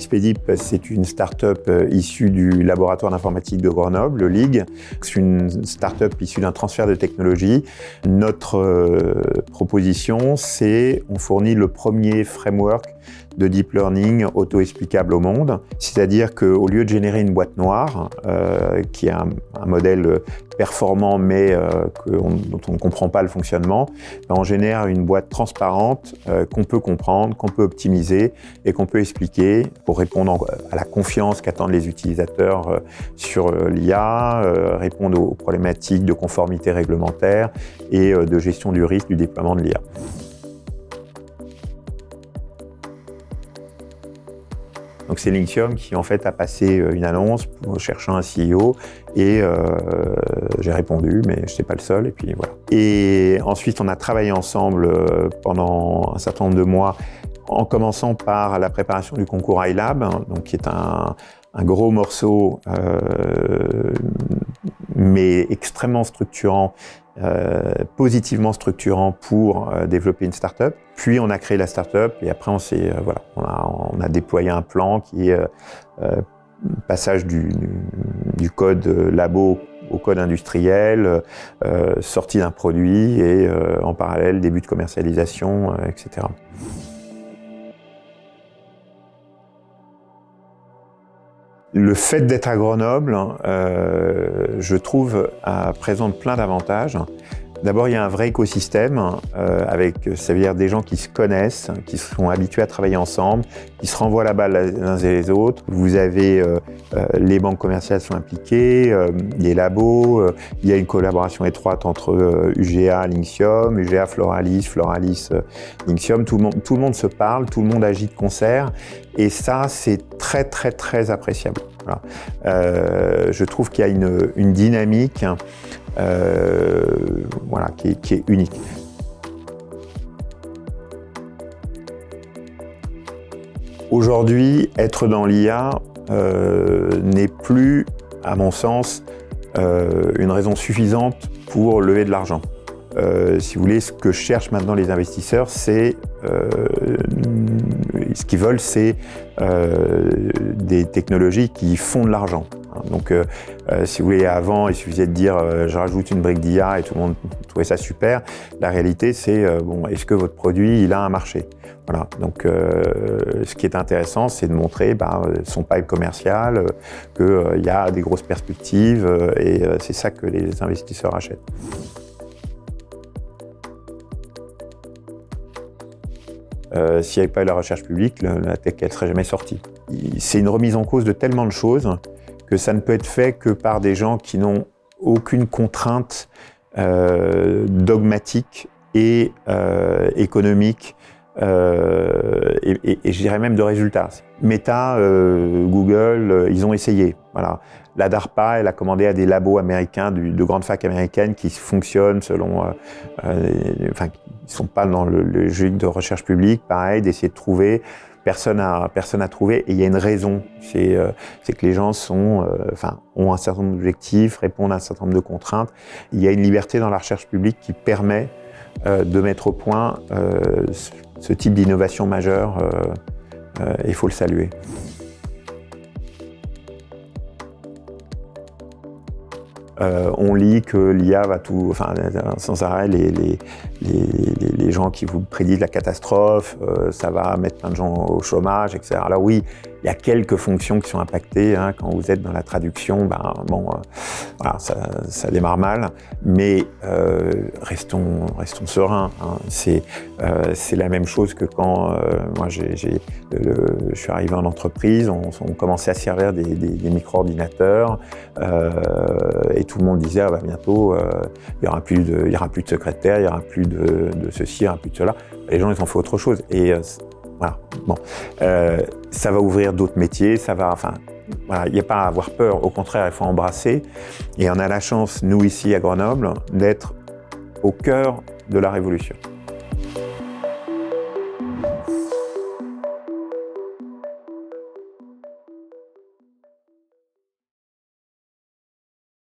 Expedip, c'est une start-up issue du laboratoire d'informatique de Grenoble, le LIG. C'est une start-up issue d'un transfert de technologie. Notre proposition, c'est on fournit le premier framework de deep learning auto-explicable au monde. C'est-à-dire qu'au lieu de générer une boîte noire, qui est un modèle performant mais dont on ne comprend pas le fonctionnement, on génère une boîte transparente qu'on peut comprendre, qu'on peut optimiser et qu'on peut expliquer pour répondre à la confiance qu'attendent les utilisateurs sur l'IA, répondre aux problématiques de conformité réglementaire et de gestion du risque du déploiement de l'IA. Donc c'est Linxium qui en fait a passé une annonce cherchant un CEO et j'ai répondu, mais je n'étais pas le seul et puis voilà. Et ensuite on a travaillé ensemble pendant un certain nombre de mois, en commençant par la préparation du concours iLab, donc qui est un gros morceau mais extrêmement structurant, positivement structurant pour développer une start-up. Puis on a créé la start-up et après on a déployé un plan qui est passage du code labo au code industriel, sortie d'un produit et en parallèle début de commercialisation, etc. Le fait d'être à Grenoble, je trouve, présente plein d'avantages. D'abord, il y a un vrai écosystème ça veut dire des gens qui se connaissent, qui sont habitués à travailler ensemble, qui se renvoient la balle les uns et les autres. Vous avez les banques commerciales sont impliquées, les labos, il y a une collaboration étroite entre UGA, Linxium, UGA, Floralis, Floralis, Linxium. Tout le monde se parle, tout le monde agit de concert et ça, c'est très, très, très appréciable. Voilà. Je trouve qu'il y a une dynamique qui est unique. Aujourd'hui, être dans l'IA n'est plus, à mon sens, une raison suffisante pour lever de l'argent. Si vous voulez, ce que cherchent maintenant les investisseurs, ce qu'ils veulent, c'est des technologies qui font de l'argent. Donc, si vous voulez, avant, il suffisait de dire je rajoute une brique d'IA et tout le monde trouvait ça super. La réalité, c'est est-ce que votre produit, il a un marché? Voilà. Donc, ce qui est intéressant, c'est de montrer son pipe commercial, qu'il y a des grosses perspectives et c'est ça que les investisseurs achètent. S'il n'y avait pas eu la recherche publique, la tech, elle ne serait jamais sortie. C'est une remise en cause de tellement de choses que ça ne peut être fait que par des gens qui n'ont aucune contrainte dogmatique et économique et je dirais même de résultats. Meta, Google, ils ont essayé. Voilà. La DARPA, elle a commandé à des labos américains, de grandes facs américaines qui fonctionnent selon... ils ne sont pas dans le logique de recherche publique, pareil, d'essayer de trouver. Personne n'a trouvé et il y a une raison, c'est que les gens ont un certain nombre d'objectifs, répondent à un certain nombre de contraintes. Il y a une liberté dans la recherche publique qui permet de mettre au point ce type d'innovation majeure et il faut le saluer. On lit que l'IA va tout, sans arrêt, les gens qui vous prédisent la catastrophe, ça va mettre plein de gens au chômage, etc. Alors oui, il y a quelques fonctions qui sont impactées, quand vous êtes dans la traduction, ça démarre mal, mais restons sereins. C'est la même chose que quand moi je suis arrivé en entreprise, on commençait à servir des micro-ordinateurs et tout le monde disait bientôt il y aura plus de secrétaire, il y aura plus de ceci, il y aura plus de cela. Les gens ils ont fait autre chose et voilà. Bon, ça va ouvrir d'autres métiers, il n'y a pas à avoir peur, au contraire, il faut embrasser. Et on a la chance, nous ici à Grenoble, d'être au cœur de la révolution.